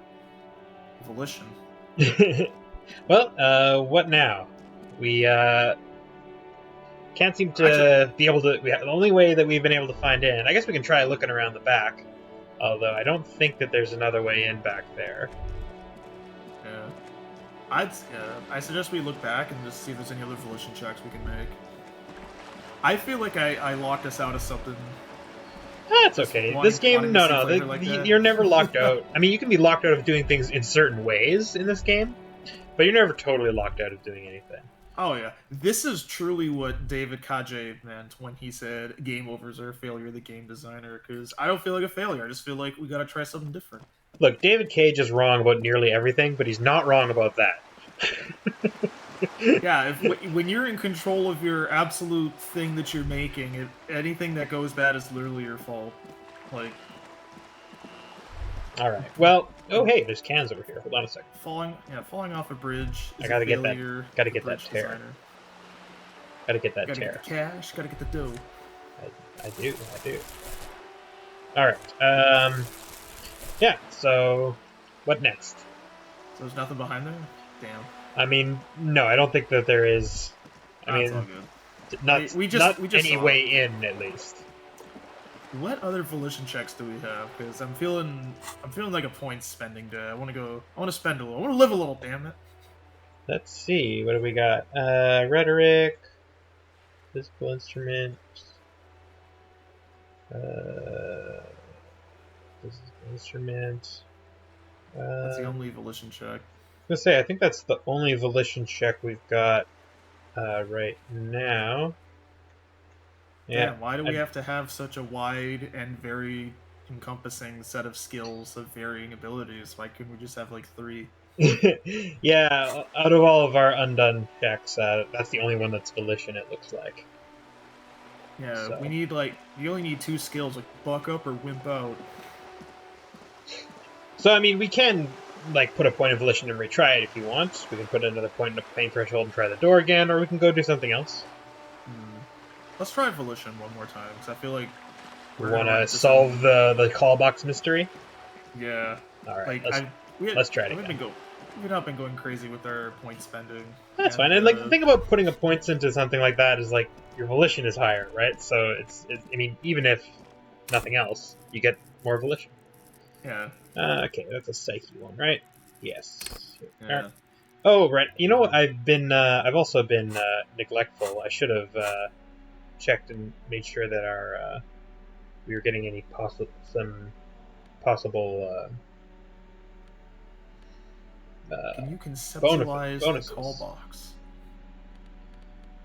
[SPEAKER 2] Volition.
[SPEAKER 1] Well, what now? We Can't seem to be able to... The only way that we've been able to find in... I guess we can try looking around the back. Although I don't think that there's another way in back there.
[SPEAKER 2] Yeah. I suggest we look back and just see if there's any other volition checks we can make. I feel like I locked us out of something.
[SPEAKER 1] That's okay. This game, you're never locked out. I mean, you can be locked out of doing things in certain ways in this game, but you're never totally locked out of doing anything.
[SPEAKER 2] Oh yeah, this is truly what David Kaje meant when he said game overs are a failure of the game designer, because I don't feel like a failure. I just feel like we gotta try something different.
[SPEAKER 1] Look, David Cage is wrong about nearly everything, but he's not wrong about that.
[SPEAKER 2] Yeah, when you're in control of your absolute thing that you're making, anything that goes bad is literally your fault. Like,
[SPEAKER 1] all right. Well, oh hey, there's cans over here. Hold on a second.
[SPEAKER 2] Falling off a bridge. Is
[SPEAKER 1] I gotta
[SPEAKER 2] a
[SPEAKER 1] get that.
[SPEAKER 2] failure
[SPEAKER 1] Gotta
[SPEAKER 2] of
[SPEAKER 1] get
[SPEAKER 2] the
[SPEAKER 1] that
[SPEAKER 2] bridge
[SPEAKER 1] tear.
[SPEAKER 2] designer.
[SPEAKER 1] Gotta get that
[SPEAKER 2] Gotta
[SPEAKER 1] tear.
[SPEAKER 2] get the cash. Gotta get the dough.
[SPEAKER 1] I do. All right. Yeah. So, what next?
[SPEAKER 2] So there's nothing behind there. Damn.
[SPEAKER 1] I mean, no, I don't think that there is.
[SPEAKER 2] That's all
[SPEAKER 1] good.
[SPEAKER 2] Not
[SPEAKER 1] Any way in, at least.
[SPEAKER 2] What other volition checks do we have? Because I'm feeling like a point spending day. I want to spend a little. I want to live a little. Damn it.
[SPEAKER 1] Let's see. What do we got? Rhetoric, physical instrument, physical instrument.
[SPEAKER 2] That's the only volition check.
[SPEAKER 1] I was gonna say, I think that's the only volition check we've got right now. Yeah.
[SPEAKER 2] Damn, why do we have to have such a wide and very encompassing set of skills of varying abilities? Why couldn't we just have like 3?
[SPEAKER 1] Yeah, out of all of our undone checks, that's the only one that's volition, it looks like.
[SPEAKER 2] Yeah,
[SPEAKER 1] So.
[SPEAKER 2] we need you only need 2 skills, like buck up or wimp out.
[SPEAKER 1] So, I mean, we can put a point of volition and retry it if you want. We can put another point in a pain threshold and try the door again, or we can go do something else.
[SPEAKER 2] Let's try volition one more time, because I feel like
[SPEAKER 1] we want to solve the call box mystery.
[SPEAKER 2] Yeah.
[SPEAKER 1] All right. Let's try it again.
[SPEAKER 2] We've not been going crazy with our point spending.
[SPEAKER 1] That's fine. And the thing about putting a points into something like that is your volition is higher, right? So I mean, even if nothing else, you get more volition.
[SPEAKER 2] Yeah.
[SPEAKER 1] Okay, that's a psyche one, right? Yes.
[SPEAKER 2] Yeah.
[SPEAKER 1] Right. Oh, right. You know what? I've also been neglectful. I should have checked and made sure that we were getting any possible
[SPEAKER 2] Can you conceptualize
[SPEAKER 1] bonuses.
[SPEAKER 2] the call box?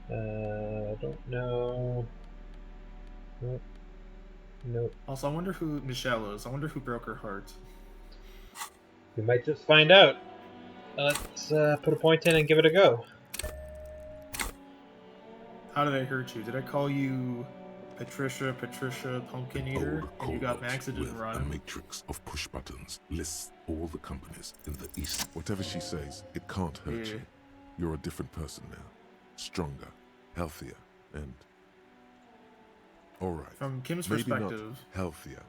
[SPEAKER 1] I don't know. Nope.
[SPEAKER 2] Also, I wonder who Michelle is. I wonder who broke her heart.
[SPEAKER 1] We might just find out. Let's put a point in and give it a go.
[SPEAKER 2] How did I hurt you? Did I call you Patricia, Pumpkin Eater, and you got Max that didn't run?
[SPEAKER 5] A matrix of push buttons lists all the companies in the East. Whatever she says, it can't hurt you. You're a different person now. Stronger, healthier, and... Alright.
[SPEAKER 2] From Kim's
[SPEAKER 5] maybe
[SPEAKER 2] perspective...
[SPEAKER 5] not healthier,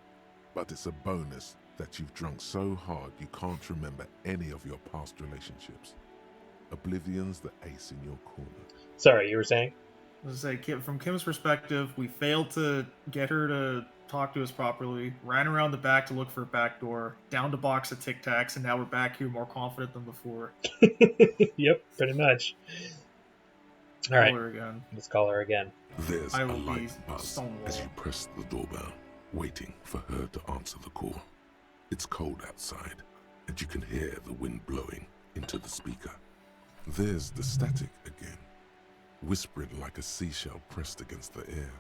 [SPEAKER 5] but it's a bonus that you've drunk so hard you can't remember any of your past relationships. Oblivion's the ace in your corner.
[SPEAKER 1] Sorry, you were saying?
[SPEAKER 2] I was going to say, from Kim's perspective, we failed to get her to talk to us properly, ran around the back to look for a back door, downed a box of Tic Tacs, and now we're back here more confident than before.
[SPEAKER 1] Yep, pretty much. All right, let's call her again.
[SPEAKER 5] There's a light buzz as you press the doorbell, waiting for her to answer the call. It's cold outside, and you can hear the wind blowing into the speaker. There's the static again, whispering like a seashell pressed against the air.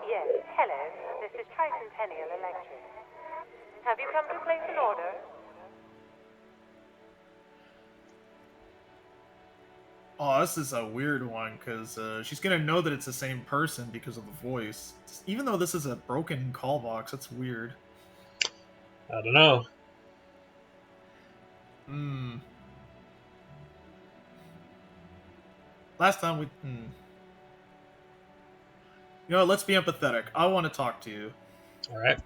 [SPEAKER 8] Yes, hello. This is Tricentennial Electric. Have you come to place an order?
[SPEAKER 2] Oh, this is a weird one, because she's going to know that it's the same person because of the voice. Even though this is a broken call box, that's weird.
[SPEAKER 1] I don't know.
[SPEAKER 2] Last time we... You know what, let's be empathetic. I want to talk to you.
[SPEAKER 1] Alright.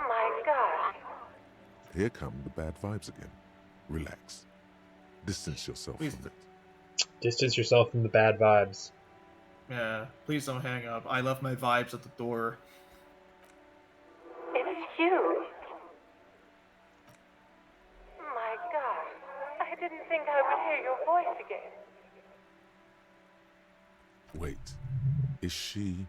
[SPEAKER 8] My God.
[SPEAKER 5] Here come the bad vibes again. Relax. Distance yourself from it.
[SPEAKER 1] Distance yourself from the bad vibes.
[SPEAKER 2] Yeah, please don't hang up. I left my vibes at the door.
[SPEAKER 8] It's you. My God, I didn't think I would hear your voice again.
[SPEAKER 5] Wait, is she...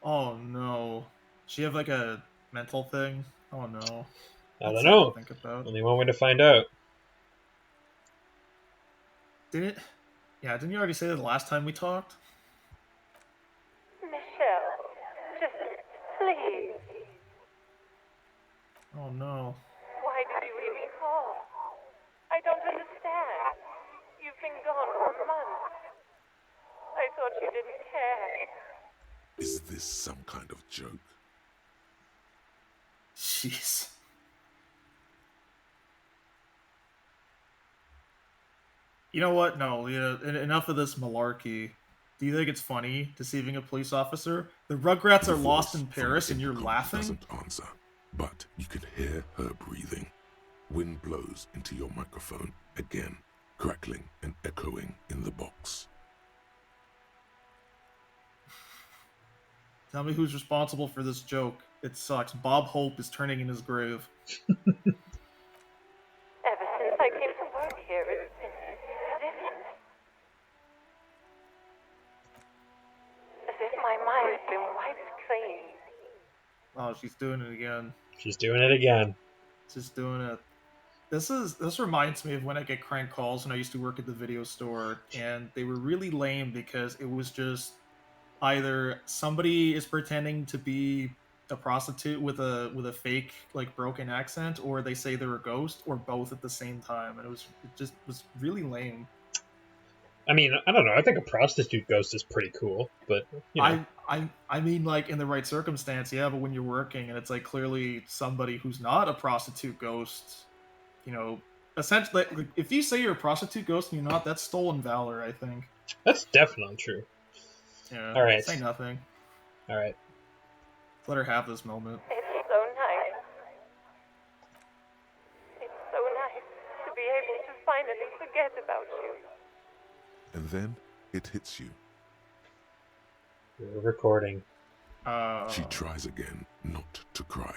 [SPEAKER 2] Oh no. She have like a mental thing? Oh no.
[SPEAKER 1] I
[SPEAKER 2] That's
[SPEAKER 1] don't
[SPEAKER 2] sad to
[SPEAKER 1] know.
[SPEAKER 2] think about.
[SPEAKER 1] Only one way to find out.
[SPEAKER 2] Did it? Yeah, didn't you already say that the last time we talked?
[SPEAKER 8] Michelle, just please.
[SPEAKER 2] Oh no.
[SPEAKER 8] Why did you leave me home? I don't understand. You've been gone for months. I thought you didn't care.
[SPEAKER 5] Is this some kind of joke?
[SPEAKER 2] Jeez. You know what? No, enough of this malarkey. Do you think it's funny deceiving a police officer? The Rugrats
[SPEAKER 5] The
[SPEAKER 2] are lost
[SPEAKER 5] voice
[SPEAKER 2] in
[SPEAKER 5] from
[SPEAKER 2] Paris
[SPEAKER 5] the
[SPEAKER 2] and you're
[SPEAKER 5] intercom
[SPEAKER 2] laughing?
[SPEAKER 5] doesn't answer, but you can hear her breathing. Wind blows into your microphone again, crackling and echoing in the box.
[SPEAKER 2] Tell me who's responsible for this joke. It sucks. Bob Hope is turning in his grave.
[SPEAKER 8] Ever since I came to work here, it's been different. As if my mind's been wiped clean.
[SPEAKER 2] Oh, she's doing it again.
[SPEAKER 1] She's doing it again.
[SPEAKER 2] Just doing it. This reminds me of when I get crank calls when I used to work at the video store, and they were really lame because it was just either somebody is pretending to be a prostitute with a fake like broken accent, or they say they're a ghost, or both at the same time, and it just was really lame.
[SPEAKER 1] I mean, I don't know. I think a prostitute ghost is pretty cool, but you know.
[SPEAKER 2] I mean, like in the right circumstance, yeah, but when you're working and it's like clearly somebody who's not a prostitute ghost, you know, essentially, like, if you say you're a prostitute ghost and you're not, that's stolen valor, I think.
[SPEAKER 1] That's definitely true.
[SPEAKER 2] Yeah.
[SPEAKER 1] All right.
[SPEAKER 2] Say nothing.
[SPEAKER 1] All right.
[SPEAKER 2] Let her have this moment.
[SPEAKER 8] It's so nice. It's so nice to be able to finally forget about you.
[SPEAKER 5] And then it hits you.
[SPEAKER 1] We're recording.
[SPEAKER 5] She tries again not to cry,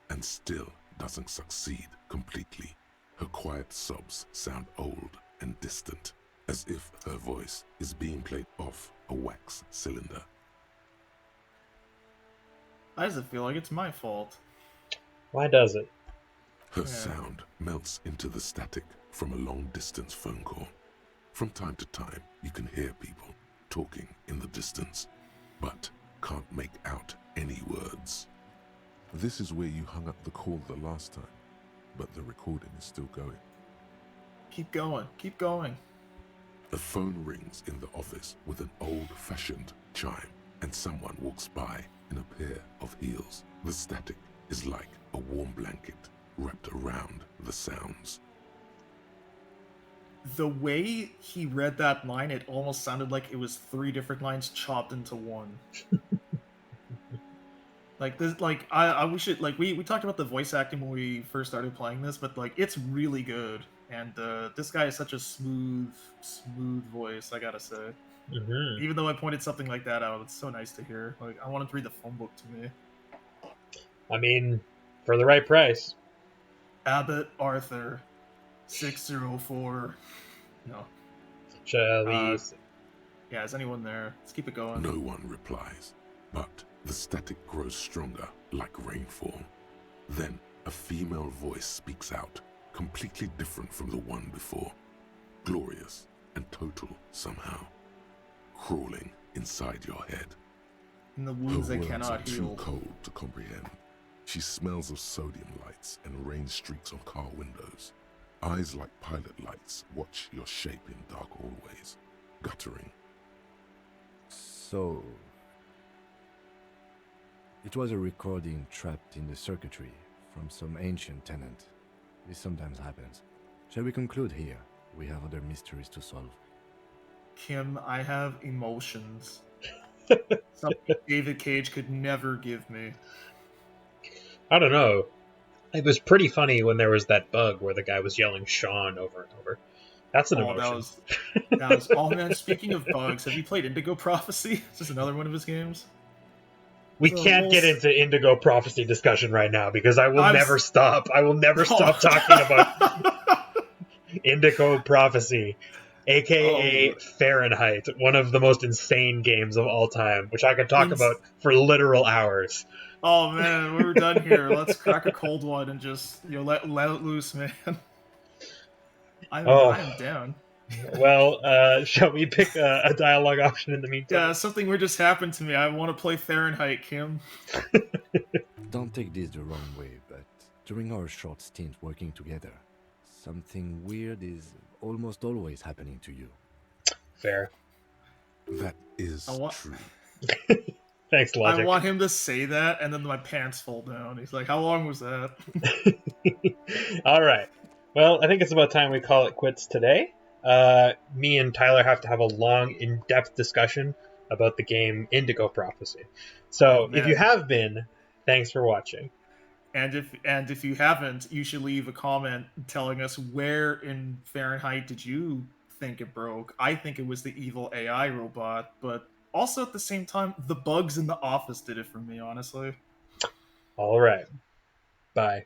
[SPEAKER 5] and still doesn't succeed completely. Her quiet sobs sound old and distant, as if her voice is being played off a wax cylinder.
[SPEAKER 2] Why does it feel like it's my fault?
[SPEAKER 1] Why does it?
[SPEAKER 5] Her sound melts into the static from a long-distance phone call. From time to time, you can hear people talking in the distance, but can't make out any words. This is where you hung up the call the last time, but the recording is still going.
[SPEAKER 2] Keep going. Keep going.
[SPEAKER 5] The phone rings in the office with an old-fashioned chime, and someone walks by in a pair of heels. The static is like a warm blanket wrapped around the sounds.
[SPEAKER 2] The way he read that line, it almost sounded like it was 3 different lines chopped into one. Like this, like we should like we talked about the voice acting when we first started playing this, but like it's really good. And this guy is such a smooth voice, I gotta say.
[SPEAKER 1] Mm-hmm.
[SPEAKER 2] Even though I pointed something like that out, it's so nice to hear. Like I want him to read the phone book to me.
[SPEAKER 1] I mean, for the right price.
[SPEAKER 2] Abbott Arthur, 604. No.
[SPEAKER 1] Shall we?
[SPEAKER 2] Yeah, is anyone there? Let's keep it going.
[SPEAKER 5] No one replies, but the static grows stronger like rainfall. Then a female voice speaks out, completely different from the one before. Glorious and total somehow. Crawling inside your head.
[SPEAKER 2] In the wounds
[SPEAKER 5] Her
[SPEAKER 2] they
[SPEAKER 5] words
[SPEAKER 2] cannot
[SPEAKER 5] are too
[SPEAKER 2] heal.
[SPEAKER 5] cold to comprehend. She smells of sodium lights and rain streaks on car windows. Eyes like pilot lights watch your shape in dark hallways, guttering.
[SPEAKER 6] So, it was a recording trapped in the circuitry from some ancient tenant. This sometimes happens. Shall we conclude here? We have other mysteries to solve.
[SPEAKER 2] Kim, I have emotions. Something David Cage could never give me.
[SPEAKER 1] I don't know. It was pretty funny when there was that bug where the guy was yelling Sean over and over. That's an
[SPEAKER 2] Oh,
[SPEAKER 1] emotion.
[SPEAKER 2] that was. Oh man, speaking of bugs, have you played Indigo Prophecy? Is this another one of his games?
[SPEAKER 1] We
[SPEAKER 2] So
[SPEAKER 1] can't get into Indigo Prophecy discussion right now because I will never stop. I will never stop talking about Indigo Prophecy, aka Fahrenheit, one of the most insane games of all time, which I could talk about for literal hours.
[SPEAKER 2] Oh man, we're done here. Let's crack a cold one and just let it loose, man. I am down.
[SPEAKER 1] Well, shall we pick a dialogue option in the meantime?
[SPEAKER 2] Yeah, something weird just happened to me. I want to play Fahrenheit, Kim.
[SPEAKER 6] Don't take this the wrong way, but during our short stint working together, something weird is almost always happening to you.
[SPEAKER 1] Fair.
[SPEAKER 5] That is true.
[SPEAKER 1] Thanks, Logic.
[SPEAKER 2] I want him to say that, and then my pants fall down. He's like, how long was that?
[SPEAKER 1] All right. Well, I think it's about time we call it quits today. Me and Tyler have to have a long, in-depth discussion about the game Indigo Prophecy. So, if you have been, thanks for watching.
[SPEAKER 2] And if you haven't, you should leave a comment telling us where in Fahrenheit did you think it broke. I think it was the evil AI robot, but also at the same time, the bugs in the office did it for me, honestly.
[SPEAKER 1] All right. Bye.